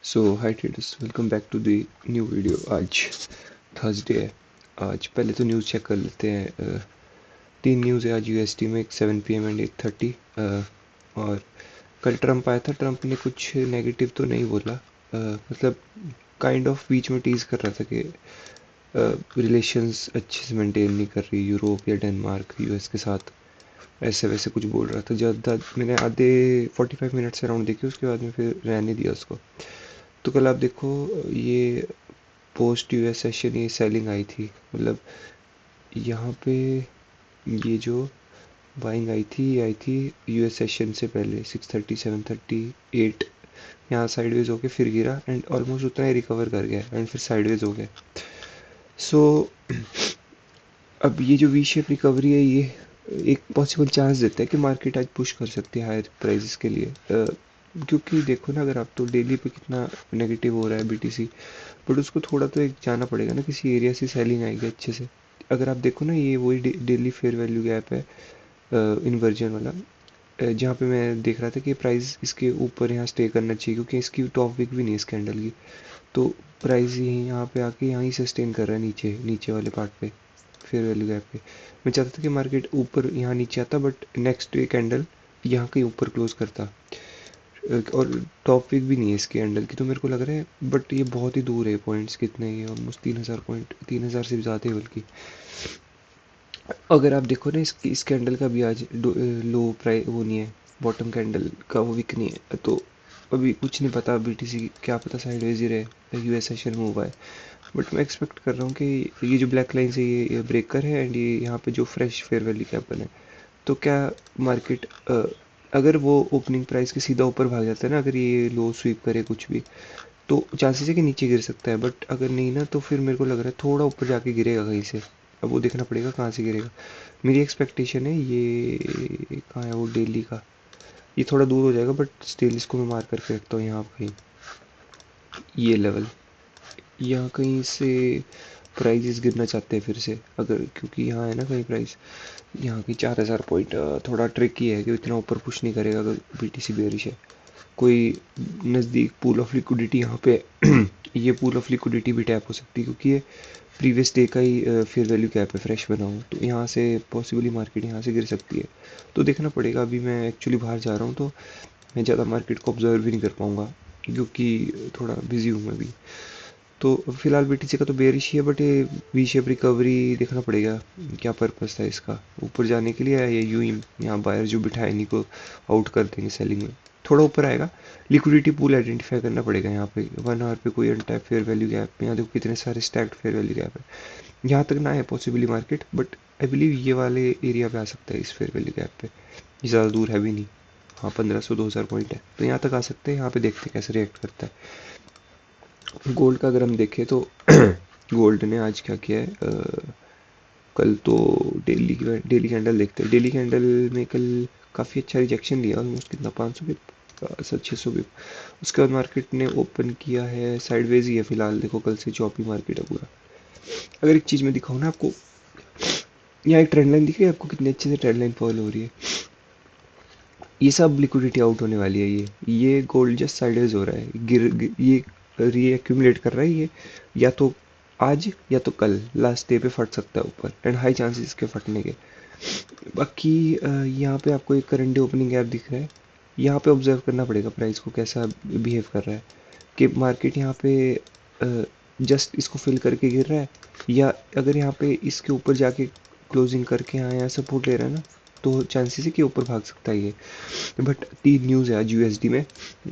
So hi traders, welcome back to the new video. आज Thursday है। आज पहले तो न्यूज़ चेक कर लेते हैं। तीन न्यूज़ है आज यूएसटी में, एक 7 PM एंड 8:30। और कल ट्रम्प आया था। ट्रम्प ने कुछ नेगेटिव तो नहीं बोला, मतलब काइंड ऑफ बीच में टीज कर रहा था कि रिलेशंस अच्छे से मेंटेन नहीं कर रही यूरोप या डेनमार्क यूएस के साथ। ऐसे वैसे कुछ बोल रहा था। ज़्यादा मैंने आधे 45 मिनट अराउंड देखे, उसके बाद में फिर रहने दिया उसको। तो कल आप देखो, ये पोस्ट यूएस सेशन ये सेलिंग आई थी। मतलब यहाँ पे ये जो बाइंग आई थी, ये आई थी यूएस सेशन से पहले 6:30 7:30 8। यहाँ साइडवेज होके फिर गिरा एंड ऑलमोस्ट उतना ही रिकवर कर गया एंड फिर साइडवेज हो गया। सो अब ये जो वी शेप रिकवरी है, ये एक पॉसिबल चांस देता है कि मार्केट आज पुश कर सकती है हायर प्राइसेस के लिए। क्योंकि देखो ना, अगर आप तो डेली पे कितना नेगेटिव हो रहा है बीटीसी, बट उसको थोड़ा तो एक जाना पड़ेगा ना, किसी एरिया से सेलिंग आएगी अच्छे से। अगर आप देखो ना, ये वही डेली फेयर वैल्यू गैप है, इन्वर्जन वाला, जहाँ पे मैं देख रहा था कि प्राइस इसके ऊपर यहाँ स्टे करना चाहिए, क्योंकि इसकी टॉप वीक भी नहीं है इस कैंडल की। तो प्राइस यही यहाँ पे आके यहाँ ही सस्टेन कर रहा है, नीचे नीचे वाले पार्ट पे, फेयर वैल्यू गैप पे। मैं चाहता था कि मार्केट ऊपर यहाँ नीचे आता, बट नेक्स्ट डे कैंडल यहाँ कहीं ऊपर क्लोज करता। और टॉप पिक भी नहीं है इसके कैंडल की, तो मेरे को लग रहा है, बट ये बहुत ही दूर है। पॉइंट्स कितने ही, ऑलमोस्ट 3,000 पॉइंट, 3,000 से भी ज़्यादा है बल्कि। अगर आप देखो ना, इस कैंडल का भी आज लो प्राइस वो नहीं है, बॉटम कैंडल का वो वीक नहीं है। तो अभी कुछ नहीं पता बीटीसी, क्या पता साइडवेज ही रहे, यूएस सेशन मूव आए। बट मैं एक्सपेक्ट कर रहा हूँ कि ये जो ब्लैक लाइन से ये ब्रेकर है एंड ये यहाँ पे जो फ्रेश फेयर वैल्यू कैप बना है, तो क्या मार्केट अगर वो ओपनिंग प्राइस के सीधा ऊपर भाग जाता है ना, अगर ये लो स्वीप करे कुछ भी, तो चांसेस है कि नीचे गिर सकता है। बट अगर नहीं ना, तो फिर मेरे को लग रहा है थोड़ा ऊपर जाके गिरेगा कहीं से। अब वो देखना पड़ेगा कहाँ से गिरेगा। मेरी एक्सपेक्टेशन है ये कहाँ है, वो डेली का, ये थोड़ा दूर हो जाएगा, बट स्टिल इसको मैं मार करके रखता हूँ यहाँ कहीं, ये लेवल, यहाँ कहीं से प्राइजेस गिरना चाहते हैं फिर से अगर, क्योंकि यहाँ है ना कहीं प्राइस, यहाँ की 4,000 पॉइंट थोड़ा ट्रिकी है कि इतना ऊपर पुश नहीं करेगा अगर बीटीसी बेरिश है। कोई नज़दीक पूल ऑफ लिक्विडिटी यहाँ पे ये पूल ऑफ लिक्विडिटी भी टैप हो सकती है, क्योंकि ये प्रीवियस डे का ही फेयर वैल्यू कैप है, फ्रेश बना हुआ। तो यहाँ से पॉसिबली मार्केट यहाँ से गिर सकती है। तो देखना पड़ेगा। अभी मैं एक्चुअली बाहर जा रहा हूँ, तो मैं ज़्यादा मार्केट को ऑब्जर्व भी नहीं कर पाऊँगा, क्योंकि थोड़ा बिजी हूँ मैं भी। तो फिलहाल बीटीसी का तो बेरिश ही है, बट ये वी शेप रिकवरी देखना पड़ेगा, क्या पर्पस था इसका, ऊपर जाने के लिए या ये यूं ही यहाँ बायर जो बिठाए इन्हीं को आउट कर देंगे सेलिंग में। थोड़ा ऊपर आएगा, लिक्विडिटी पूल आइडेंटिफाई करना पड़ेगा यहाँ पे। 1 आवर पे कोई अनटैप फेयर वैल्यू गैप, यहाँ देखो कितने सारे स्टैक्ड फेयर वैल्यू गैप है। यहाँ तक ना है possibly market, but I believe ये वाले एरिया पे आ सकता है इस फेयर वैल्यू गैप पे। ये ज़्यादा दूर है भी नहीं। हाँ, 1500 2,000 पॉइंट है, तो यहाँ तक आ सकते हैं। यहाँ पे देखते हैं कैसे रिएक्ट करता है। गोल्ड का अगर हम देखें तो गोल्ड ने आज क्या किया है, कल तो डेली कैंडल देखते हैं। डेली कैंडल में कल काफ़ी अच्छा रिजेक्शन लिया, ऑलमोस्ट कितना, 500 पिप, 600 पिप। उसके बाद मार्केट ने ओपन किया है साइडवेज ही है फिलहाल। देखो कल से चॉपी मार्केट है पूरा। अगर एक चीज़ मैं दिखाऊँ ना आपको, यहाँ एक ट्रेंड लाइन दिख रही है आपको, कितनी अच्छे से ट्रेंड लाइन फॉलो हो रही है। ये सब लिक्विडिटी आउट होने वाली है। ये गोल्ड जस्ट साइडवेज हो रहा है, ये रीएक्यूमुलेट कर रहा है ये, या तो आज या तो कल लास्ट डे पे फट सकता है ऊपर, एंड हाई चांसेस इसके फटने के। बाकी यहाँ पे आपको एक करंट डे ओपनिंग गैप दिख रहा है। यहाँ पे ऑब्जर्व करना पड़ेगा प्राइस को कैसा बिहेव कर रहा है, कि मार्केट यहाँ पे जस्ट इसको फिल करके गिर रहा है, या अगर यहाँ पे इसके ऊपर जाके क्लोजिंग करके यहाँ सपोर्ट ले रहा है ना, तो चांसेस है कि ऊपर भाग सकता है ये। बट तीन न्यूज़ है आज यूएसडी में,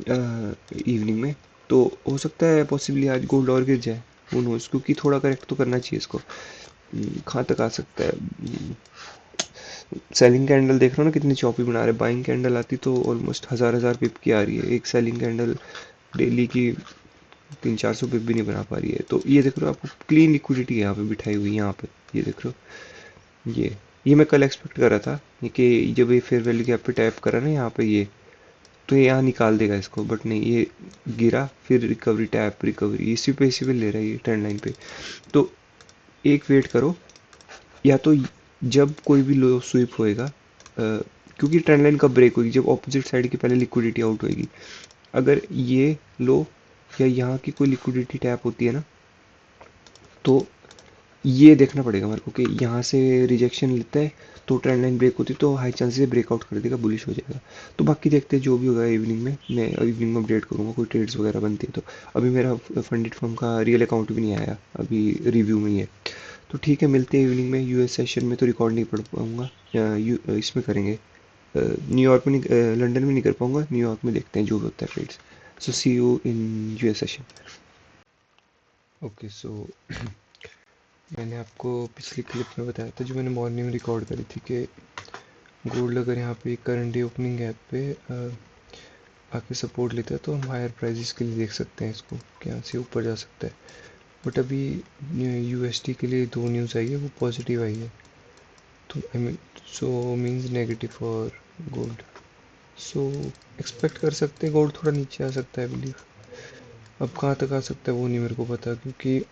इवनिंग में। तो हो सकता है पॉसिबली आज गोल्ड और गिर जाए, वो नोज, क्योंकि थोड़ा करेक्ट तो करना चाहिए इसको। कहाँ तक आ सकता है। सेलिंग कैंडल देख रहा हूँ ना कितनी चौपी बना रहे, बाइंग कैंडल आती तो ऑलमोस्ट हज़ार हज़ार पिप की आ रही है। एक सेलिंग कैंडल डेली की 300-400 पिप भी नहीं बना पा रही है। तो ये देख रहे हो, आपको क्लीन लिक्विडिटी है यहाँ पे बिठाई हुई, यहाँ पे ये देख रहे हो। ये मैं कल एक्सपेक्ट कर रहा था कि जब ये फेयर वैल्यू गैप पे टैप करा ना यहाँ पे, ये तो ये यहाँ निकाल देगा इसको, बट नहीं, ये गिरा फिर रिकवरी, टैप रिकवरी, इसी पे ले रहा है ये ट्रेंड लाइन पे। तो एक वेट करो, या तो जब कोई भी लो स्वीप होएगा, क्योंकि ट्रेंड लाइन कब ब्रेक होगी, जब ऑपोजिट साइड की पहले लिक्विडिटी आउट होएगी। अगर ये लो या यहाँ की कोई लिक्विडिटी टैप होती है ना, तो ये देखना पड़ेगा मेरे को कि यहाँ से रिजेक्शन लेता है तो ट्रेंड लाइन ब्रेक होती है तो हाई चांसेस ब्रेकआउट कर देगा, बुलिश हो जाएगा। तो बाकी देखते हैं जो भी होगा इवनिंग में, मैं इवनिंग में अपडेट करूँगा कोई ट्रेड्स वगैरह बनती है तो। अभी मेरा फंडेड फर्म का रियल अकाउंट भी नहीं आया, अभी रिव्यू में ही है। तो ठीक है, मिलते हैं इवनिंग में। यूएस सेशन में तो रिकॉर्ड नहीं पढ़ पाऊँगा, इसमें करेंगे न्यूयॉर्क में नहीं, लंदन में नहीं कर पाऊँगा, न्यूयॉर्क में देखते हैं जो भी होता है trades. So see you in US session. Okay so मैंने आपको पिछली क्लिप में बताया था जो मैंने मॉर्निंग में रिकॉर्ड करी थी कि गोल्ड अगर यहाँ पे करंट डे ओपनिंग गैप पे आके सपोर्ट लेता है तो हम हायर प्राइजेस के लिए देख सकते हैं इसको कि यहाँ से ऊपर जा सकता है। बट अभी यूएसडी के लिए दो न्यूज़ आई है, वो पॉजिटिव आई है, तो I mean so means negative for gold. So expect कर सकते हैं गोल्ड थोड़ा नीचे आ सकता है बिलीव। अब कहाँ तक आ सकता है वो नहीं मेरे को पता, क्योंकि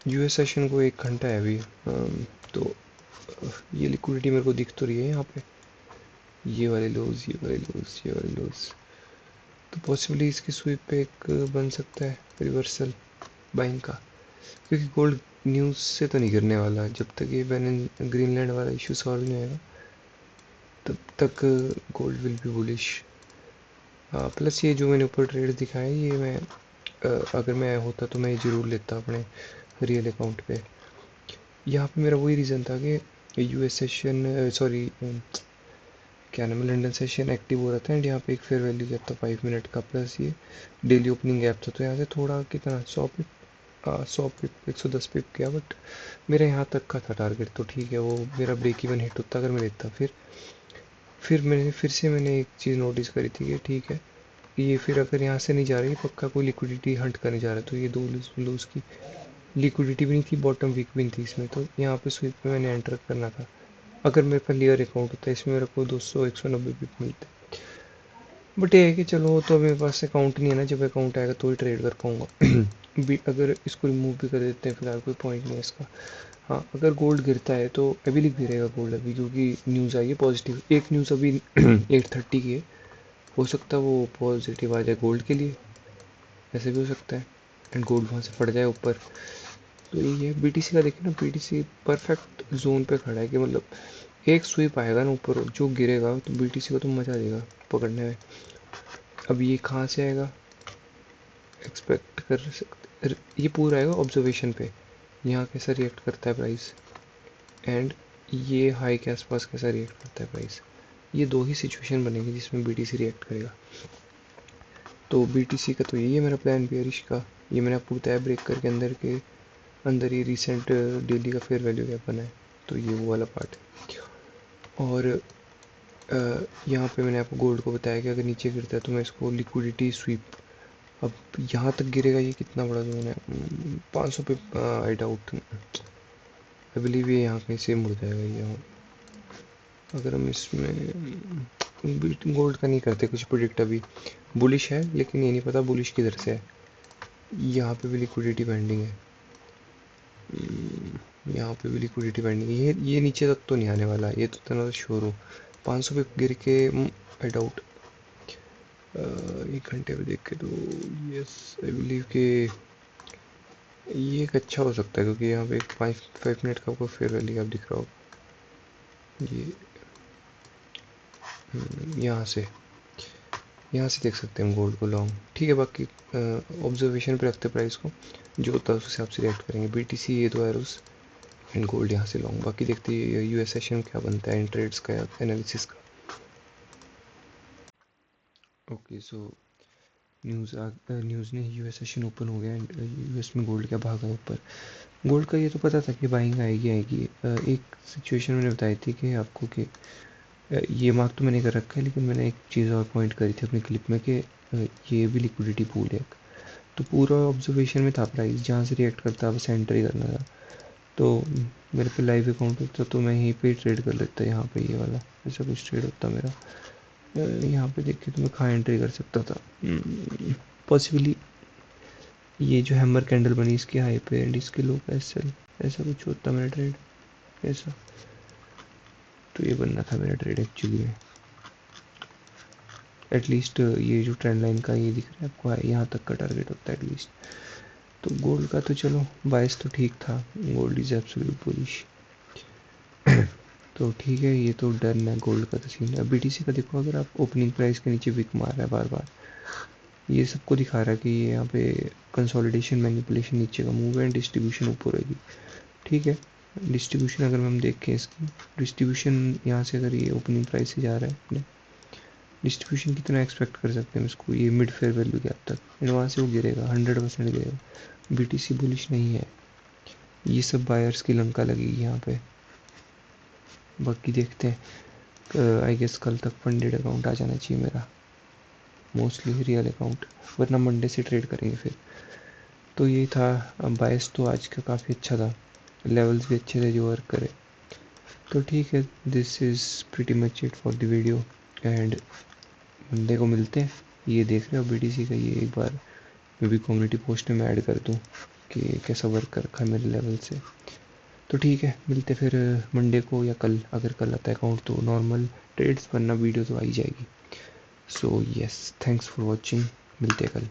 यूएस सेशन को 1 घंटा है अभी। तो ये लिक्विडिटी मेरे को दिख तो रही है यहाँ पे, ये वाले लोज, ये वाले लोज, ये वाले लोज। तो पॉसिबली इसकी स्वीप पे एक बन सकता है रिवर्सल बाइंग का, क्योंकि गोल्ड न्यूज़ से तो नहीं गिरने वाला जब तक ये ग्रीनलैंड वाला इशू सॉल्व नहीं होगा, तब तक gold will be bullish. Plus ये जो मैंने ऊपर ट्रेड दिखाए ये मैं अगर मैं होता तो मैं ये ज़रूर लेता अपने रियल अकाउंट पे। यहाँ पे मेरा वही रीज़न था कि यूएस सेशन सॉरी क्या नाम है, लंदन सेशन एक्टिव हो रहा था एंड यहाँ पे एक फेयर वैल्यू गैप था 5 मिनट का, प्लस ये डेली ओपनिंग गैप था। तो यहाँ से थोड़ा कितना 100 पिप 110 पिप गया, बट मेरा यहाँ तक का था टारगेट, तो ठीक है वो मेरा ब्रेक इवन हिट होता अगर मैं लेता। फिर मैंने एक चीज़ नोटिस करी थी कि ठीक है कि ये फिर अगर यहाँ से नहीं जा रही पक्का कोई लिक्विडिटी हंट करने जा रहा है, तो ये दो लूज की लिक्विडिटी भी नहीं थी, बॉटम वीक भी नहीं थी इसमें, तो यहाँ पे स्विप में मैंने एंटर करना था। अगर मेरे पास लियर अकाउंट होता है इसमें मेरे को 200 190 पिप मिलते। बट ये है कि चलो तो मेरे पास अकाउंट नहीं है ना, जब अकाउंट आएगा तो ही ट्रेड कर पाऊंगा भी। अगर इसको रिमूव भी कर देते हैं फिलहाल कोई पॉइंट नहीं है इसका। हाँ अगर गोल्ड गिरता है तो अभी गिरेगा गोल्ड अभी, क्योंकि न्यूज़ आई है पॉजिटिव, एक न्यूज़ अभी 8:30 की है, हो सकता है वो पॉजिटिव आ जाए गोल्ड के लिए, ऐसे भी हो सकता है एंड गोल्ड वहाँ से पड़ जाए ऊपर। तो यही है बीटीसी का, देखिए ना बीटीसी परफेक्ट जोन पे खड़ा है कि मतलब एक स्वीप आएगा ना ऊपर जो गिरेगा तो बीटीसी को तो मजा देगा पकड़ने में। अब ये कहाँ से आएगा एक्सपेक्ट कर सकते, ये पूरा आएगा ऑब्जर्वेशन पे, यहाँ कैसा रिएक्ट करता है प्राइस एंड ये हाई के आसपास कैसा रिएक्ट करता है प्राइस। ये दो ही सिचुएशन बनेगी जिसमें बीटीसी रिएक्ट करेगा। तो बीटीसी का तो यही है मेरा प्लान बेयरिश का। ये मैंने आपको बताया ब्रेक करके अंदर ये रिसेंट डेली का फेयर वैल्यू गैप बना है, तो ये वो वाला पार्ट है। और यहाँ पे मैंने आपको गोल्ड को बताया कि अगर नीचे गिरता है तो मैं इसको लिक्विडिटी स्वीप, अब यहाँ तक गिरेगा ये कितना बड़ा जोन है 500 पे, आई डाउट, आई बिलीव ये यहाँ कहीं से मुड़ जाएगा ये यहाँ। अगर हम इसमें गोल्ड का नहीं करते कुछ प्रोडिक्ट, अभी बुलिश है लेकिन ये नहीं पता बुलिश किधर से है। यहाँ पे भी लिक्विडिटी पेंडिंग है, यहाँ पे भी लिक्विडिटी पेंडिंग है, ये नीचे तक तो नहीं आने वाला, ये तो इतना श्योर हो। 500 पे गिर के आई डाउट 1 घंटे पे देख के तो यस आई बिलीव कि ये एक अच्छा हो सकता है, क्योंकि यहाँ पे एक 5 मिनट का आपको फेयर वैल्यू आप दिख रहा होगा ये यहाँ से देख सकते हैं हम गोल्ड को लॉन्ग, ठीक है। बाकी ऑब्जर्वेशन पे रखते प्राइस को, जो होता है उस हिसाब से रिएक्ट करेंगे। बीटीसी ये दो एरोस एंड गोल्ड यहाँ से लॉन्ग, बाकी देखते हैं यूएस सेशन क्या बनता है इन ट्रेड्स का एनालिसिस का। ओके सो न्यूज़ ने यूएस सेशन ओपन हो गया एंड यूएस में गोल्ड क्या भागा ऊपर। गोल्ड का ये तो पता था कि बाइंग आएगी आएगी। एक सिचुएशन मैंने बताई थी कि आपको कि ये मार्क तो मैंने कर रखा है, लेकिन मैंने एक चीज़ और पॉइंट करी थी अपनी क्लिप में कि ये भी लिक्विडिटी पूल है। तो पूरा ऑब्जर्वेशन में था प्राइस, जहाँ से रिएक्ट करता है बस एंटर ही करना था। तो मेरे पे लाइव अकाउंट होता तो मैं यहीं पे ट्रेड कर लेता, यहाँ पे ये वाला ऐसा कुछ ट्रेड होता मेरा। यहाँ पे देख के तो मैं कहाँ एंट्री कर सकता था पॉसिबली, ये जो हैमर कैंडल बनी इसके हाई पे एंड इसके लो पे एसएल, ऐसा कुछ होता मेरा ट्रेड ऐसा। तो ये बनना था मेरा ट्रेड एक्चुअली में। एटलीस्ट ये जो ट्रेंड लाइन का ये दिख रहा है आपको है, यहाँ तक का टारगेट होता है एटलीस्ट। तो गोल्ड का तो चलो बायस तो ठीक था, गोल्ड इज एब्सोल्यूट बुलिश। तो ठीक है, ये तो डन है गोल्ड का तो सीन है। बीटीसी का देखो, अगर आप ओपनिंग प्राइस के नीचे विक मार रहा है बार बार, ये सबको दिखा रहा है कि ये यहाँ पे कंसोलिडेशन मैनिपुलेशन नीचे का मूव है, डिस्ट्रीब्यूशन ऊपर होगी। ठीक है, डिस्ट्रीब्यूशन अगर हम देखें इसकी डिस्ट्रीब्यूशन यहाँ से, अगर ये ओपनिंग प्राइस से जा रहा है अपने, डिस्ट्रीब्यूशन कितना एक्सपेक्ट कर सकते हैं इसको, ये मिड फेयर वैल्यू गैप तक, एंड वहाँ से वो गिरेगा 100% गिरेगा। बीटीसी बुलिश नहीं है, ये सब बायर्स की लंका लगेगी यहाँ पे। बाकी देखते हैं, आई गेस कल तक फंडेड अकाउंट आ जाना चाहिए मेरा, मोस्टली रियल अकाउंट, वरना मंडे से ट्रेड करेंगे फिर। तो ये था, बायस तो आज का काफ़ी अच्छा था, लेवल्स भी अच्छे थे जो वर्क करे। तो ठीक है, this is pretty much it for the video, and Monday को मिलते हैं। ये देख रहे हो बीटीसी का, ये एक बार मैं भी कम्युनिटी पोस्ट में ऐड कर दूँ कि कैसा वर्क कर रखा है मेरे लेवल से। तो ठीक है, मिलते फिर मंडे को, या कल, अगर कल आता है अकाउंट तो नॉर्मल ट्रेड्स, वरना वीडियो तो आ ही जाएगी। So yes, thanks for watching, मिलते हैं कल।